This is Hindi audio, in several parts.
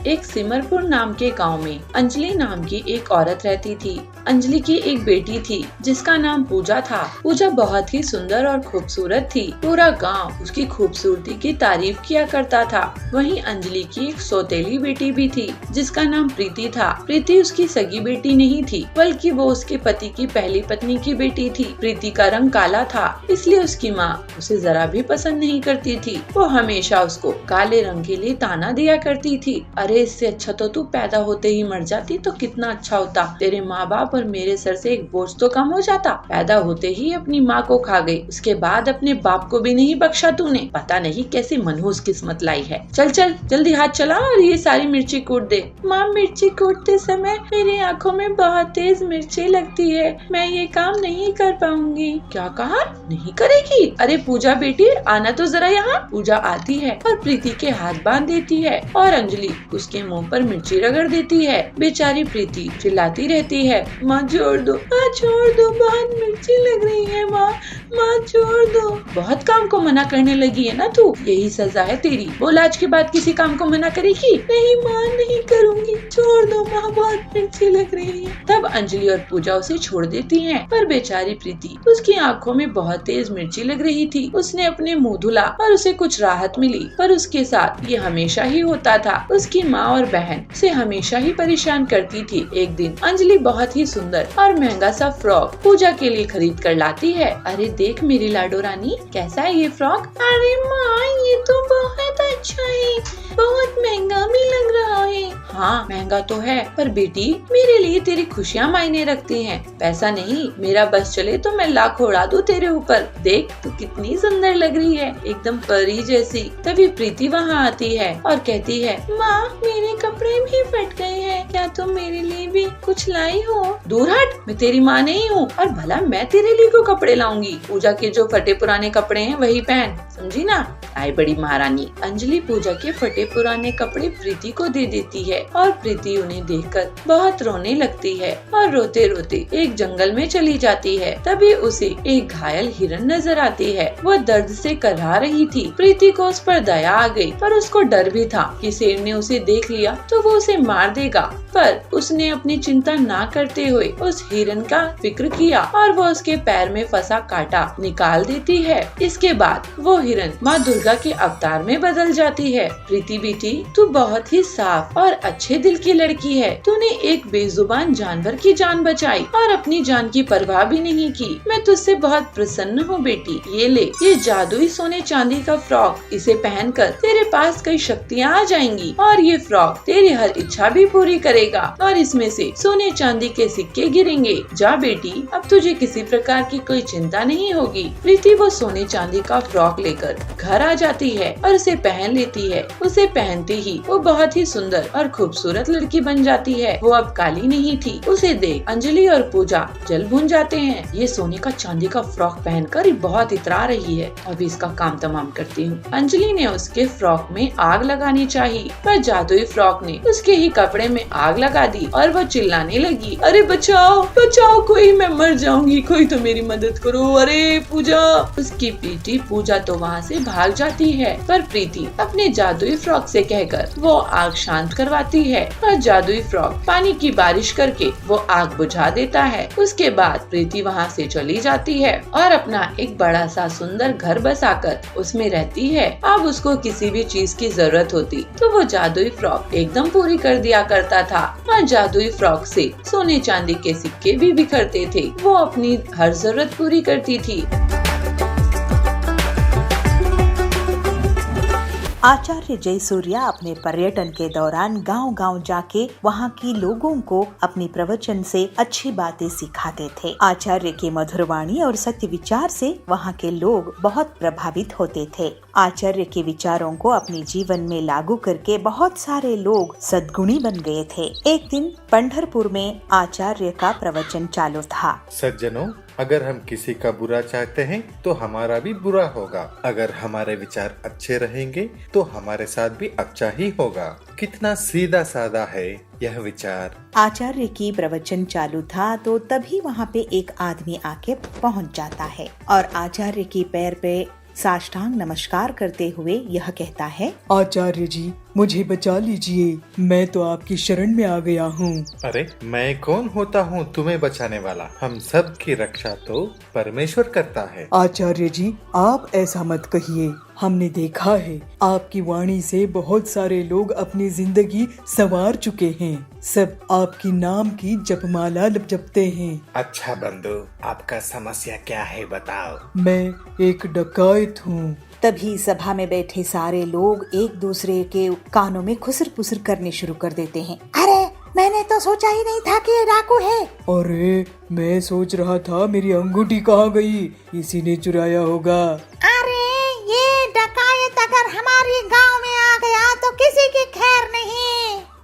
एक सिमरपुर नाम के गांव में अंजलि नाम की एक औरत रहती थी। अंजलि की एक बेटी थी जिसका नाम पूजा था। पूजा बहुत ही सुंदर और खूबसूरत थी। पूरा गांव उसकी खूबसूरती की तारीफ किया करता था। वहीं अंजलि की एक सौतेली बेटी भी थी जिसका नाम प्रीति था। प्रीति उसकी सगी बेटी नहीं थी, बल्कि वो उसके पति की पहली पत्नी की बेटी थी। प्रीति का रंग काला था, इसलिए उसकी माँ उसे जरा भी पसंद नहीं करती थी। वो हमेशा उसको काले रंग के लिए ताना दिया करती थी। अरे इससे अच्छा तो तू पैदा होते ही मर जाती तो कितना अच्छा होता। तेरे माँ बाप और मेरे सर से एक बोझ तो कम हो जाता। पैदा होते ही अपनी माँ को खा गई, उसके बाद अपने बाप को भी नहीं बख्शा तूने। पता नहीं कैसी मनहूस किस्मत लाई है। चल चल जल्दी हाथ चला और ये सारी मिर्ची कूट दे। माँ मिर्ची कूटते समय मेरी आँखों में बहुत तेज मिर्ची लगती है, मैं ये काम नहीं कर पाऊंगी। क्या कहा? नहीं करेगी? अरे पूजा बेटी आना तो जरा यहाँ। पूजा आती है और प्रीति के हाथ बांध देती है और अंजलि उसके मुंह पर मिर्ची रगड़ देती है। बेचारी प्रीति चिल्लाती रहती है, माँ छोड़ दो, माँ छोड़ दो, बहुत मिर्ची लग रही है माँ, माँ छोड़ दो। बहुत काम को मना करने लगी है ना तू, यही सजा है तेरी। बोल आज के बाद किसी काम को मना करेगी? नहीं माँ नहीं करूँगी, छोड़ दो माँ, बहुत मिर्ची लग रही है। तब अंजलि और पूजा उसे छोड़ देती हैं, पर बेचारी प्रीति उसकी आंखों में बहुत तेज मिर्ची लग रही थी। उसने अपने मुंह धुला और उसे कुछ राहत मिली, पर उसके साथ ये हमेशा ही होता था। उसकी माँ और बहन उसे हमेशा ही परेशान करती थी। एक दिन अंजलि बहुत ही सुंदर और महंगा सा फ्रॉक पूजा के लिए खरीद कर लाती है। अरे देख मेरी लाडो रानी, कैसा है ये फ्रॉक? अरे माँ ये तो बहुत अच्छा है, बहुत महंगा भी लग रहा है। हाँ महंगा तो है, पर बेटी मेरे लिए तेरी खुशियाँ मायने रखती हैं। पैसा नहीं, मेरा बस चले तो मैं लाख उड़ा दूं तेरे ऊपर। देख तू कितनी सुंदर लग रही है, एकदम परी जैसी। तभी प्रीति वहाँ आती है और कहती है, माँ मेरे कपड़े भी फट गए हैं, क्या तुम मेरे लिए भी कुछ लाई हो? दूर हट, मैं तेरी माँ नहीं हूँ और भला मैं तेरे लिए क्यों कपड़े लाऊंगी? पूजा के जो फटे पुराने कपड़े हैं वही पहन, समझी ना? आई बड़ी महारानी। अंजलि पूजा के फटे पुराने कपड़े प्रीति को दे देती है और प्रीति उन्हें देखकर बहुत रोने लगती है और रोते रोते एक जंगल में चली जाती है। तभी उसे एक घायल हिरन नजर आती है, वो दर्द से करहा रही थी। प्रीति को उस पर दया आ गई, पर उसको डर भी था कि शेर ने उसे देख लिया तो वो उसे मार देगा। पर उसने अपनी चिंता ना करते हुए उस हिरन का फिक्र किया और वो उसके पैर में फंसा कांटा निकाल देती है। इसके बाद वो हिरन माँ दुर्गा के अवतार में बदल जाती है। प्रीति बेटी तू बहुत ही साफ और अच्छे दिल की लड़की है, तूने एक बेजुबान जानवर की जान बचाई और अपनी जान की परवाह भी नहीं की। मैं तुझसे बहुत प्रसन्न हूँ बेटी। ये ले, ये जादुई सोने चांदी का फ्रॉक, इसे पहनकर तेरे पास कई शक्तियाँ आ जाएंगी और ये फ्रॉक तेरी हर इच्छा भी पूरी करेगा और इसमें से सोने चांदी के सिक्के गिरेंगे। जा बेटी, अब तुझे किसी प्रकार की कोई चिंता नहीं होगी। प्रीति वो सोने चांदी का फ्रॉक लेकर घर आ जाती है और उसे पहन लेती है। उसे पहनते ही वो बहुत ही सुंदर और खूबसूरत लड़की बन जाती है। वो अब काली नहीं थी। उसे देख अंजलि और पूजा जल भून जाते हैं। ये सोने का चांदी का फ्रॉक पहनकर बहुत इतरा रही है, अभी इसका काम तमाम करती हूँ। अंजलि ने उसके फ्रॉक में आग लगानी चाहिए, पर जादुई फ्रॉक ने उसके ही कपड़े में आग लगा दी और वो चिल्लाने लगी, अरे बचाओ बचाओ, कोई मैं मर जाऊंगी, कोई तो मेरी मदद करो, अरे पूजा। उसकी बेटी पूजा तो वहाँ से भाग जाती है, पर प्रीति अपने जादुई फ्रॉक से कहकर वो आग शांत करवाती है और जादुई फ्रॉक पानी की बारिश करके वो आग बुझा देता है। उसके बाद प्रीति वहाँ से चली जाती है और अपना एक बड़ा सा सुंदर घर बसाकर उसमें रहती है। अब उसको किसी भी चीज की जरूरत होती तो वो जादुई फ्रॉक एकदम पूरी कर दिया करता था और जादुई फ्रॉक से सोने चांदी के सिक्के भी बिखरते थे। वो अपनी हर जरूरत पूरी करती थी। आचार्य जयसूर्या अपने पर्यटन के दौरान गांव-गांव जाके वहां के लोगों को अपनी प्रवचन से अच्छी बातें सिखाते थे। आचार्य की मधुर वाणी और सत्य विचार से वहां के लोग बहुत प्रभावित होते थे। आचार्य के विचारों को अपने जीवन में लागू करके बहुत सारे लोग सद्गुणी बन गए थे। एक दिन पंढरपुर में आचार्य का प्रवचन चालू था। सज्जनों, अगर हम किसी का बुरा चाहते हैं तो हमारा भी बुरा होगा। अगर हमारे विचार अच्छे रहेंगे तो हमारे साथ भी अच्छा ही होगा। कितना सीधा साधा है यह विचार। आचार्य की प्रवचन चालू था तो तभी वहाँ पे एक आदमी आके पहुँच जाता है और आचार्य की पैर पे साष्टांग नमस्कार करते हुए यह कहता है, आचार्य जी, मुझे बचा लीजिए, मैं तो आपकी शरण में आ गया हूँ। अरे मैं कौन होता हूँ तुम्हें बचाने वाला? हम सब की रक्षा तो परमेश्वर करता है। आचार्य जी, आप ऐसा मत कहिए। हमने देखा है आपकी वाणी से बहुत सारे लोग अपनी जिंदगी संवार चुके हैं। सब आपकी नाम की जपमाला जपते हैं। अच्छा बंधु, आपका समस्या क्या है बताओ। मैं एक डकायत हूँ। तभी सभा में बैठे सारे लोग एक दूसरे के कानों में खुसर पुसर करने शुरू कर देते हैं। अरे मैंने तो सोचा ही नहीं था कि ये डाकू है। अरे मैं सोच रहा था मेरी अंगूठी कहाँ गई, इसी ने चुराया होगा। अरे ये डकायत अगर हमारे गांव में आ गया तो किसी की खैर नहीं।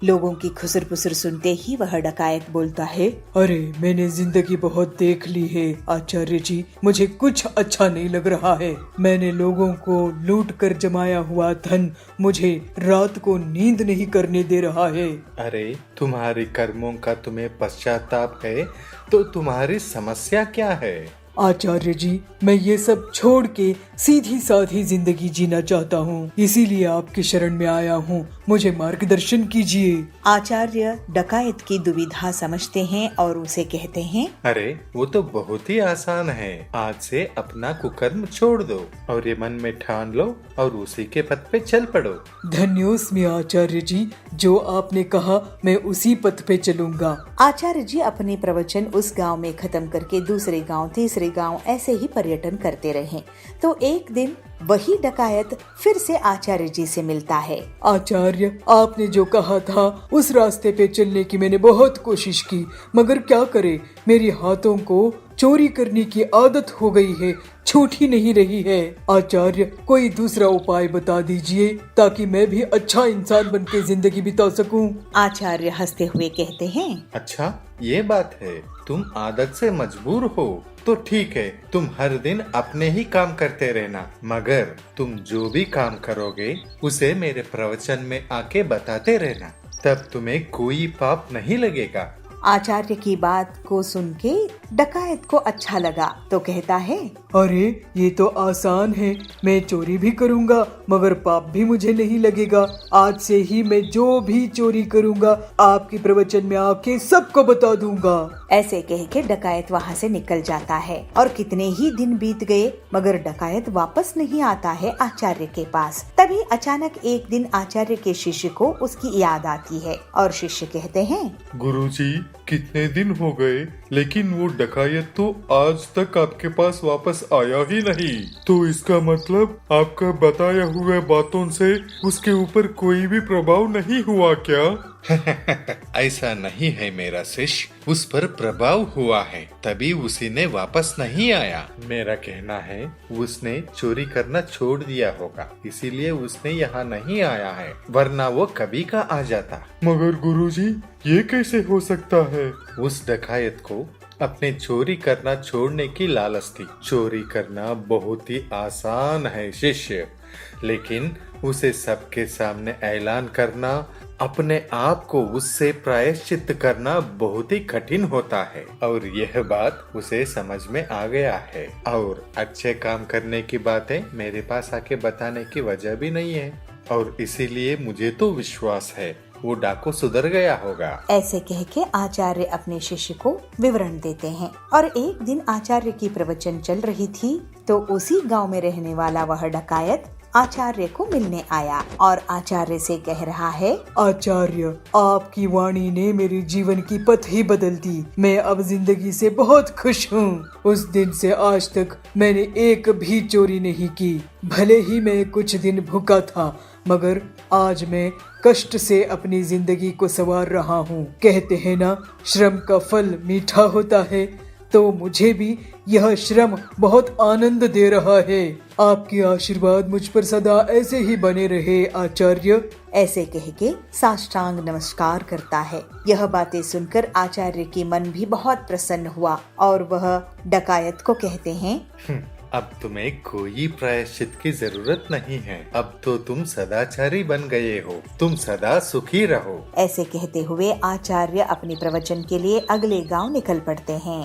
लोगों की खुसर पुसर सुनते ही वह डकायत बोलता है, अरे मैंने जिंदगी बहुत देख ली है आचार्य जी, मुझे कुछ अच्छा नहीं लग रहा है। मैंने लोगों को लूट कर जमाया हुआ धन मुझे रात को नींद नहीं करने दे रहा है। अरे तुम्हारी कर्मों का तुम्हें पश्चाताप है तो तुम्हारी समस्या क्या है? आचार्य जी, मैं ये सब छोड़ के सीधी साधी जिंदगी जीना चाहता हूँ, इसीलिए आपकी शरण में आया हूँ, मुझे मार्गदर्शन कीजिए। आचार्य डकायत की दुविधा समझते हैं और उसे कहते हैं, अरे वो तो बहुत ही आसान है। आज से अपना कुकर्म छोड़ दो और ये मन में ठान लो और उसी के पथ पे चल पड़ो। धन्योस्मि आचार्य जी, जो आपने कहा मैं उसी पथ पे चलूंगा। आचार्य जी अपने प्रवचन उस गांव में खत्म करके दूसरे गांव तीसरे गांव ऐसे ही पर्यटन करते रहे। तो एक दिन वही डकायत फिर से आचार्य जी से मिलता है। आचार्य, आपने जो कहा था उस रास्ते पे चलने की मैंने बहुत कोशिश की, मगर क्या करे, मेरे हाथों को चोरी करने की आदत हो गई है, छूट ही नहीं रही है। आचार्य, कोई दूसरा उपाय बता दीजिए ताकि मैं भी अच्छा इंसान बन के जिंदगी बिता सकूं। आचार्य हंसते हुए कहते हैं, अच्छा ये बात है, तुम आदत से मजबूर हो तो ठीक है, तुम हर दिन अपने ही काम करते रहना, मगर तुम जो भी काम करोगे उसे मेरे प्रवचन में आके बताते रहना, तब तुम्हें कोई पाप नहीं लगेगा। आचार्य की बात को सुन के डकायत को अच्छा लगा तो कहता है, अरे ये तो आसान है, मैं चोरी भी करूंगा मगर पाप भी मुझे नहीं लगेगा। आज से ही मैं जो भी चोरी करूंगा आपके प्रवचन में आके सबको बता दूंगा। ऐसे कह के डकायत वहाँ से निकल जाता है और कितने ही दिन बीत गए मगर डकायत वापस नहीं आता है आचार्य के पास। तभी अचानक एक दिन आचार्य के शिष्य को उसकी याद आती है और शिष्य कहते हैं, गुरुजी, कितने दिन हो गए लेकिन वो डकायत तो आज तक आपके पास वापस आया ही नहीं, तो इसका मतलब आपका बताया हुआ बातों से उसके ऊपर कोई भी प्रभाव नहीं हुआ क्या? ऐसा नहीं है मेरा शिष्य, उस पर प्रभाव हुआ है तभी उसी ने वापस नहीं आया। मेरा कहना है उसने चोरी करना छोड़ दिया होगा, इसीलिए उसने यहाँ नहीं आया है, वरना वो कभी का आ जाता। मगर गुरुजी, ये कैसे हो सकता है? उस डकायत को अपने चोरी करना छोड़ने की लालच थी। चोरी करना बहुत ही आसान है शिष्य, लेकिन उसे सबके सामने ऐलान करना, अपने आप को उससे प्रायश्चित करना बहुत ही कठिन होता है। और यह बात उसे समझ में आ गया है और अच्छे काम करने की बातें मेरे पास आके बताने की वजह भी नहीं है, और इसीलिए मुझे तो विश्वास है वो डाकू सुधर गया होगा। ऐसे कह के आचार्य अपने शिष्य को विवरण देते हैं। और एक दिन आचार्य की प्रवचन चल रही थी तो उसी गांव में रहने वाला वह डकायत आचार्य को मिलने आया और आचार्य से कह रहा है, आचार्य, आपकी वाणी ने मेरे जीवन की पथ ही बदल दी। मैं अब जिंदगी से बहुत खुश हूँ। उस दिन से आज तक मैंने एक भी चोरी नहीं की। भले ही मैं कुछ दिन भूखा था मगर आज मैं कष्ट से अपनी जिंदगी को संवार रहा हूँ। कहते हैं ना, श्रम का फल मीठा होता है, तो मुझे भी यह श्रम बहुत आनंद दे रहा है। आपकी आशीर्वाद मुझ पर सदा ऐसे ही बने रहे आचार्य। ऐसे कह के साष्टांग नमस्कार करता है। यह बातें सुनकर आचार्य की मन भी बहुत प्रसन्न हुआ और वह डकायत को कहते हैं, अब तुम्हें कोई प्रायश्चित की जरूरत नहीं है, अब तो तुम सदाचारी बन गए हो, तुम सदा सुखी रहो। ऐसे कहते हुए आचार्य अपने प्रवचन के लिए अगले गांव निकल पड़ते हैं।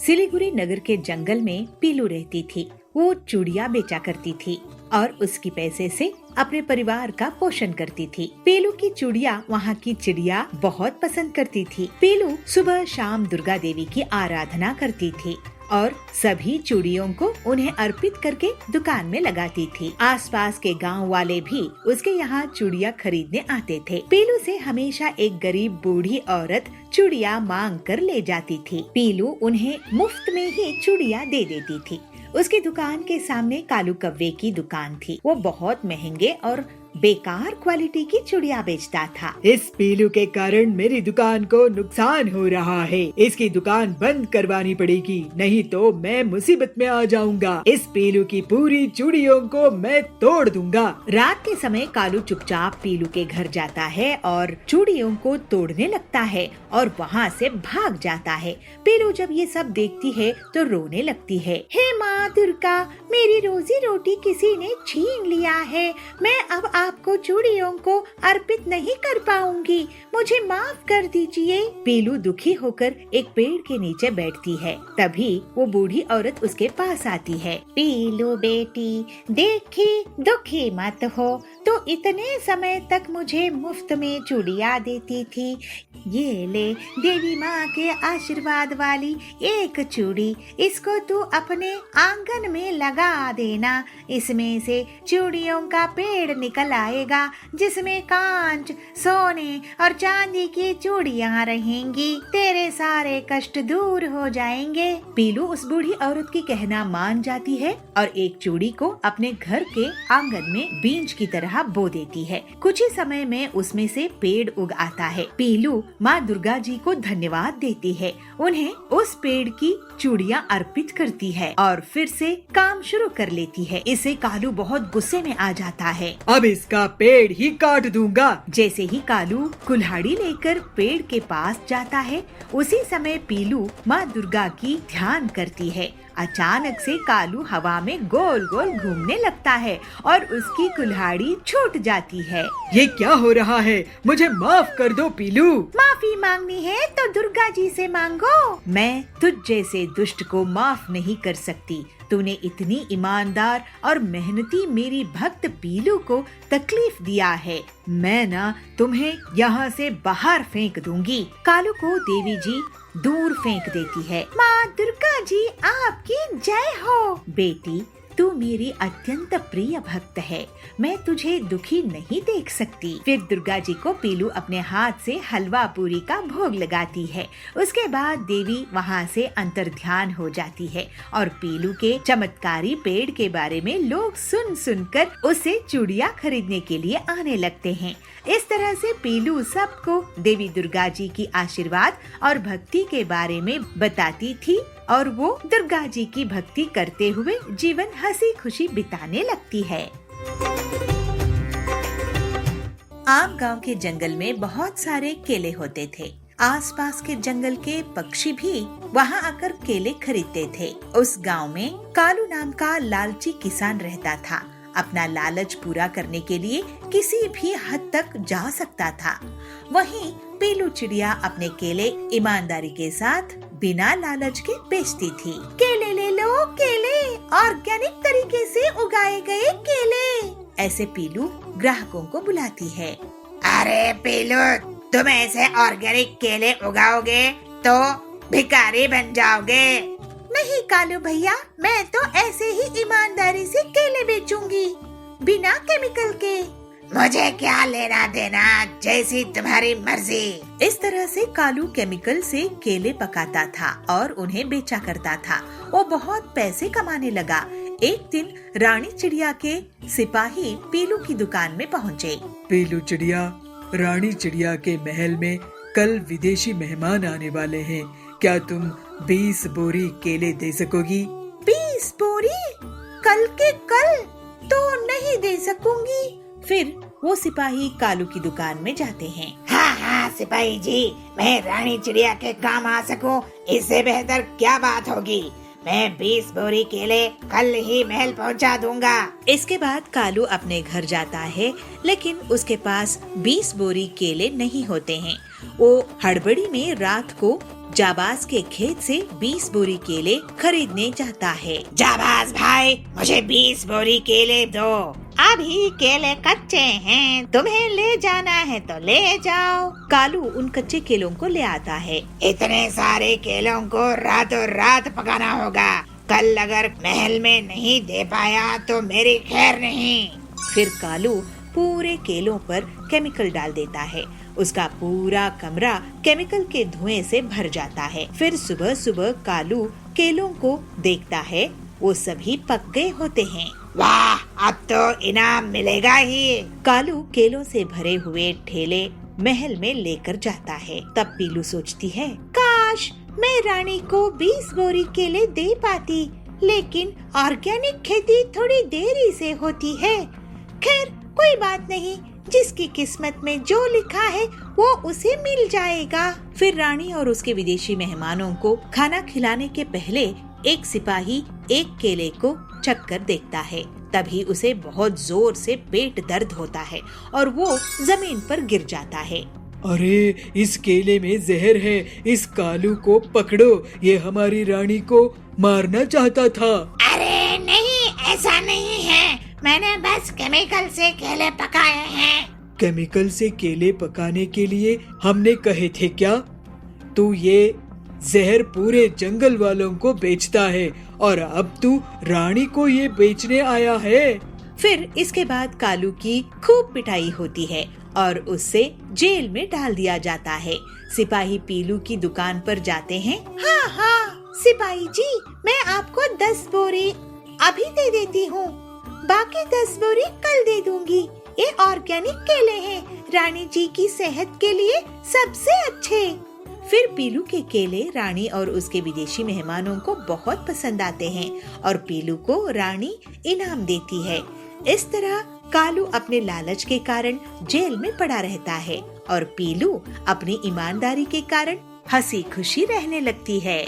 सिलीगुड़ी नगर के जंगल में पीलू रहती थी। वो चूड़ियाँ बेचा करती थी। और उसकी पैसे से अपने परिवार का पोषण करती थी। पीलू की चूड़िया वहाँ की चिड़िया बहुत पसंद करती थी। पीलू सुबह शाम दुर्गा देवी की आराधना करती थी और सभी चूड़ियों को उन्हें अर्पित करके दुकान में लगाती थी। आसपास के गांव वाले भी उसके यहाँ चूड़िया खरीदने आते थे। पीलू से हमेशा एक गरीब बूढ़ी औरत चूड़िया मांग कर ले जाती थी। पीलू उन्हें मुफ्त में ही चूड़िया दे देती थी। उसकी दुकान के सामने कालू कव्वे की दुकान थी। वो बहुत महंगे और बेकार क्वालिटी की चूड़िया बेचता था। इस पीलू के कारण मेरी दुकान को नुकसान हो रहा है। इसकी दुकान बंद करवानी पड़ेगी, नहीं तो मैं मुसीबत में आ जाऊंगा। इस पीलू की पूरी चूड़ियों को मैं तोड़ दूंगा। रात के समय कालू चुपचाप पीलू के घर जाता है और चूड़ियों को तोड़ने लगता है और वहाँ से भाग जाता है। पीलू जब ये सब देखती है तो रोने लगती है। हे माँ दुर्गा, मेरी रोजी रोटी किसी ने छीन लिया है। मैं अब आपको चूड़ियों को अर्पित नहीं कर पाऊंगी, मुझे माफ कर दीजिए। पीलू दुखी होकर एक पेड़ के नीचे बैठती है। तभी वो बूढ़ी औरत उसके पास आती है। पीलू बेटी, देखी दुखी मत हो, तो इतने समय तक मुझे मुफ्त में चूड़िया देती थी। ये ले देवी माँ के आशीर्वाद वाली एक चूड़ी, इसको तू अपने आंगन में लगा देना। इसमें से चूड़ियों का पेड़ निकल आएगा जिसमें कांच, सोने और चांदी की चूड़ियाँ रहेंगी। तेरे सारे कष्ट दूर हो जाएंगे। पीलू उस बूढ़ी औरत की कहना मान जाती है और एक चूड़ी को अपने घर के आंगन में बीज की तरह बो देती है। कुछ ही समय में उसमें से पेड़ उग आता है। पीलू माँ दुर्गा जी को धन्यवाद देती है, उन्हें उस पेड़ की चूड़ियाँ अर्पित करती है और फिर से काम शुरू कर लेती है। इसे कालू बहुत गुस्से में आ जाता है। अब इसका पेड़ ही काट दूंगा। जैसे ही कालू कुल्हाड़ी लेकर पेड़ के पास जाता है, उसी समय पीलू माँ दुर्गा की ध्यान करती है। अचानक से कालू हवा में गोल गोल घूमने लगता है और उसकी कुल्हाड़ी छूट जाती है। ये क्या हो रहा है? मुझे माफ कर दो पीलू। माफी मांगनी है तो दुर्गा जी से मांगो। मैं तुझ जैसे दुष्ट को माफ नहीं कर सकती। तूने इतनी ईमानदार और मेहनती मेरी भक्त पीलू को तकलीफ दिया है। मैं ना तुम्हें यहाँ से बाहर फेंक दूंगी। कालू को देवी जी दूर फेंक देती है। माँ दुर्गा जी आपकी जय हो। बेटी, तू मेरी अत्यंत प्रिय भक्त है, मैं तुझे दुखी नहीं देख सकती। फिर दुर्गा जी को पीलू अपने हाथ से हलवा पूरी का भोग लगाती है। उसके बाद देवी वहाँ से अंतर्ध्यान हो जाती है और पीलू के चमत्कारी पेड़ के बारे में लोग सुन सुनकर उसे चूड़ियाँ खरीदने के लिए आने लगते हैं। इस तरह से पीलू सबको देवी दुर्गा जी की आशीर्वाद और भक्ति के बारे में बताती थी और वो दुर्गा जी की भक्ति करते हुए जीवन हंसी खुशी बिताने लगती है। आम गांव के जंगल में बहुत सारे केले होते थे। आसपास के जंगल के पक्षी भी वहां आकर केले खरीदते थे। उस गांव में कालू नाम का लालची किसान रहता था। अपना लालच पूरा करने के लिए किसी भी हद तक जा सकता था। वहीं पीलू चिड़िया अपने केले ईमानदारी के साथ बिना लालच के बेचती थी। केले ले लो, केले, ऑर्गेनिक तरीके से उगाए गए केले। ऐसे पीलू ग्राहकों को बुलाती है। अरे पीलू, तुम ऐसे ऑर्गेनिक केले उगाओगे तो भिखारी बन जाओगे। नहीं कालू भैया, मैं तो ऐसे ही ईमानदारी से केले बेचूंगी, बिना केमिकल के। मुझे क्या लेना देना, जैसी तुम्हारी मर्जी। इस तरह से कालू केमिकल से केले पकाता था और उन्हें बेचा करता था। वो बहुत पैसे कमाने लगा। एक दिन रानी चिड़िया के सिपाही पीलू की दुकान में पहुँचे। पीलू चिड़िया, रानी चिड़िया के महल में कल विदेशी मेहमान आने वाले हैं। क्या तुम 20 बोरी केले दे सकोगी? 20 बोरी? कल के कल तो नहीं दे सकूंगी। फिर वो सिपाही कालू की दुकान में जाते हैं। हाँ सिपाही जी, मैं रानी चिड़िया के काम आ सकूं, इससे बेहतर क्या बात होगी। मैं 20 बोरी केले कल ही महल पहुंचा दूंगा। इसके बाद कालू अपने घर जाता है, लेकिन उसके पास 20 बोरी केले नहीं होते हैं। वो हड़बड़ी में रात को जाबाज के खेत से 20 बोरी केले खरीदने जाता है। जाबाज भाई, मुझे 20 बोरी केले दो। अभी केले कच्चे हैं, तुम्हें ले जाना है तो ले जाओ। कालू उन कच्चे केलों को ले आता है। इतने सारे केलों को रातों रात पकाना होगा। कल अगर महल में नहीं दे पाया तो मेरी खैर नहीं। फिर कालू पूरे केलों पर केमिकल डाल देता है। उसका पूरा कमरा केमिकल के धुएं से भर जाता है। फिर सुबह सुबह कालू केलों को देखता है, वो सभी पक गए होते हैं। वाह, अब तो इनाम मिलेगा ही। कालू केलों से भरे हुए ठेले महल में लेकर जाता है। तब पीलू सोचती है, काश मैं रानी को 20 बोरी केले दे पाती, लेकिन ऑर्गेनिक खेती थोड़ी देरी से होती है। खैर कोई बात नहीं, जिसकी किस्मत में जो लिखा है वो उसे मिल जाएगा। फिर रानी और उसके विदेशी मेहमानों को खाना खिलाने के पहले एक सिपाही एक केले को चखकर देखता है। तभी उसे बहुत जोर से पेट दर्द होता है और वो जमीन पर गिर जाता है। अरे, इस केले में जहर है, इस कालू को पकड़ो, ये हमारी रानी को मारना चाहता था। अरे नहीं, ऐसा नहीं है, मैंने बस केमिकल से केले पकाए हैं। केमिकल से केले पकाने के लिए हमने कहे थे क्या? तू ये जहर पूरे जंगल वालों को बेचता है और अब तू रानी को ये बेचने आया है। फिर इसके बाद कालू की खूब पिटाई होती है और उससे जेल में डाल दिया जाता है। सिपाही पीलू की दुकान पर जाते हैं। हाँ हाँ सिपाही जी, मैं आपको 10 बोरी अभी दे देती हूँ, बाकी 10 बोरी कल दे दूंगी। ये ऑर्गेनिक केले हैं, रानी जी की सेहत के लिए सबसे अच्छे। फिर पीलू के केले रानी और उसके विदेशी मेहमानों को बहुत पसंद आते हैं और पीलू को रानी इनाम देती है। इस तरह कालू अपने लालच के कारण जेल में पड़ा रहता है और पीलू अपनी ईमानदारी के कारण हंसी खुशी रहने लगती है।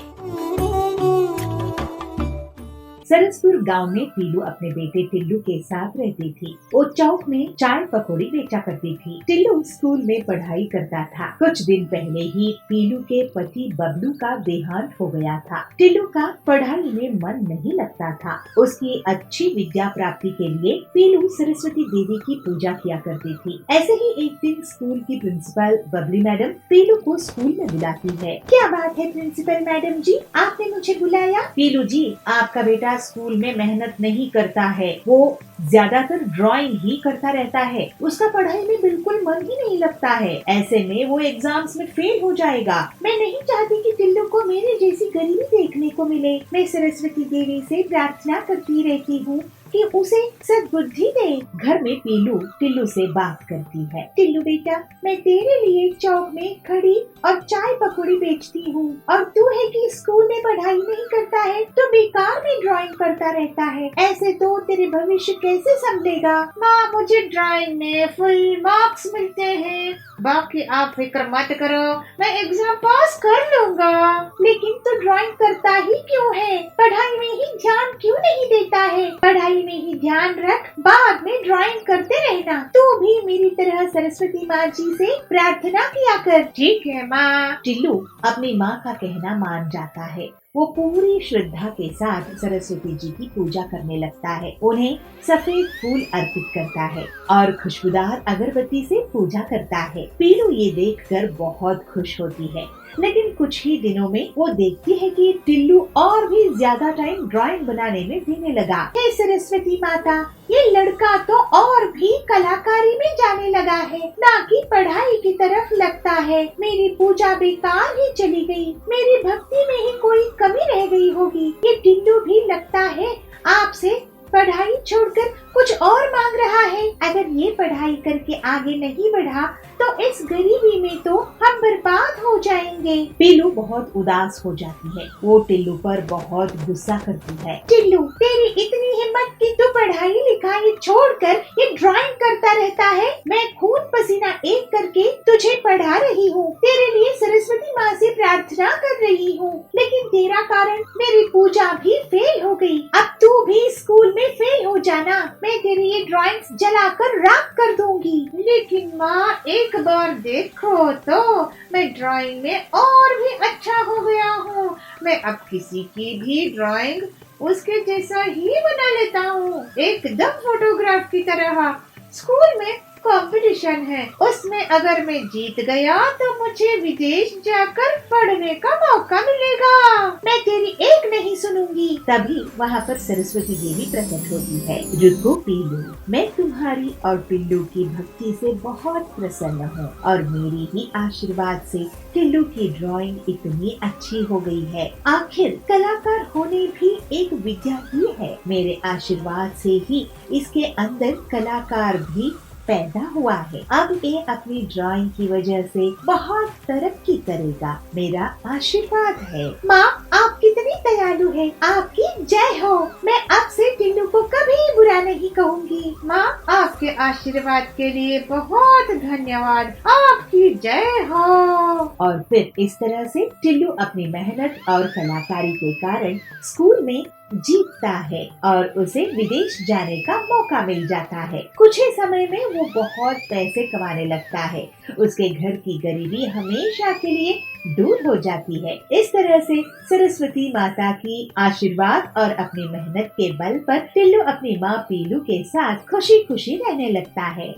सरसपुर गांव में पीलू अपने बेटे टिल्लू के साथ रहती थी। वो चौक में चाय पकौड़ी बेचा करती थी। टिल्लू स्कूल में पढ़ाई करता था। कुछ दिन पहले ही पीलू के पति बबलू का देहांत हो गया था। टिल्लू का पढ़ाई में मन नहीं लगता था। उसकी अच्छी विद्या प्राप्ति के लिए पीलू सरस्वती देवी की पूजा किया करती थी। ऐसे ही एक दिन स्कूल की प्रिंसिपल बबली मैडम पीलू को स्कूल में बुलाती है। क्या बात है प्रिंसिपल मैडम जी, आपने मुझे बुलाया? पीलू जी, आपका बेटा स्कूल में मेहनत नहीं करता है, वो ज्यादातर ड्राइंग ही करता रहता है। उसका पढ़ाई में बिल्कुल मन ही नहीं लगता है। ऐसे में वो एग्जाम्स में फेल हो जाएगा। मैं नहीं चाहती कि टिल्लू को मेरे जैसी गरीबी देखने को मिले। मैं सरस्वती देवी से प्रार्थना करती रहती हूँ कि उसे सद्बुद्धि दे। घर में पीलू टिल्लू से बात करती है। टिल्लू बेटा, मैं तेरे लिए चौक में खड़ी और चाय पकौड़ी बेचती हूँ और तू है कि स्कूल में पढ़ाई नहीं करता है तो बेकार में ड्राइंग करता रहता है। ऐसे तो तेरे भविष्य कैसे संभलेगा? माँ, मुझे ड्राइंग में फुल मार्क्स मिलते हैं, बाकी आप फिक्र मत करो, मैं एग्जाम पास कर लूँगा। लेकिन तू ड्राइंग करता ही क्यों है? पढ़ाई में ही ध्यान क्यों नहीं देता है? पढ़ाई में ही ध्यान रख, बाद में ड्राइंग करते रहना। तू भी मेरी तरह सरस्वती माँ जी से प्रार्थना किया कर। ठीक है माँ। टिल्लू अपनी माँ का कहना मान जाता है। वो पूरी श्रद्धा के साथ सरस्वती जी की पूजा करने लगता है। उन्हें सफेद फूल अर्पित करता है और खुशबूदार अगरबत्ती से पूजा करता है। पीलू ये देखकर बहुत खुश होती है, लेकिन कुछ ही दिनों में वो देखती है कि टिल्लू और भी ज्यादा टाइम ड्राइंग बनाने में देने लगा। हे सरस्वती माता, ये लड़का तो और भी कलाकारी में जाने लगा है, ना कि पढ़ाई की तरफ लगता है। मेरी पूजा बेकार ही चली गई। मेरी भक्ति में ही कोई कमी रह गई होगी। ये टिल्लू भी लगता है आपसे पढ़ाई छोड़कर कुछ और मांग रहा है। अगर ये पढ़ाई करके आगे नहीं बढ़ा तो इस गरीबी में तो हम बर्बाद हो जाएंगे। पीलू बहुत उदास हो जाती है। वो टिल्लू पर बहुत गुस्सा करती है। टिल्लू, तेरी इतनी हिम्मत कि तू पढ़ाई लिखाई छोड़कर ये ड्राइंग करता रहता है। मैं खून पसीना एक करके तुझे पढ़ा रही हूँ, तेरे लिए सरस्वती माँ से प्रार्थना कर रही हूँ, लेकिन तेरा कारण मेरी पूजा भी फेल हो गई। अब तू भी स्कूल में फेल हो जाना। मैं तेरी ये ड्राइंग्स जलाकर राख कर दूंगी। लेकिन लेकिन माँ एक बार देखो तो मैं ड्राइंग में और भी अच्छा हो गया हूँ। मैं अब किसी की भी ड्राइंग उसके जैसा ही बना लेता हूँ, एकदम फोटोग्राफ की तरह। स्कूल में कंपटीशन है, उसमें अगर मैं जीत गया तो मुझे विदेश जाकर पढ़ने का मौका मिलेगा। मैं तेरी एक नहीं सुनूंगी। तभी वहाँ पर सरस्वती देवी प्रकट होती है। रुको पीलू, मैं तुम्हारी और टिल्लू की भक्ति से बहुत प्रसन्न हूँ और मेरी ही आशीर्वाद से टिल्लू की ड्राइंग इतनी अच्छी हो गई है। आखिर कलाकार होने भी एक विद्या ही है। मेरे आशीर्वाद से ही इसके अंदर कलाकार भी पैदा हुआ है। अब ये अपनी ड्राइंग की वजह से बहुत तरक्की करेगा, मेरा आशीर्वाद है। माँ आप कितनी दयालु है, आपकी जय हो। मैं अब से टिल्लू को कभी बुरा नहीं कहूँगी। माँ आपके आशीर्वाद के लिए बहुत धन्यवाद, आपकी जय हो। और फिर इस तरह से टिल्लू अपनी मेहनत और कलाकारी के कारण स्कूल में जीतता है और उसे विदेश जाने का मौका मिल जाता है। कुछ ही समय में वो बहुत पैसे कमाने लगता है। उसके घर की गरीबी हमेशा के लिए दूर हो जाती है। इस तरह से सरस्वती माता की आशीर्वाद और अपनी मेहनत के बल पर टिल्लू अपनी माँ पीलू के साथ खुशी खुशी रहने लगता है।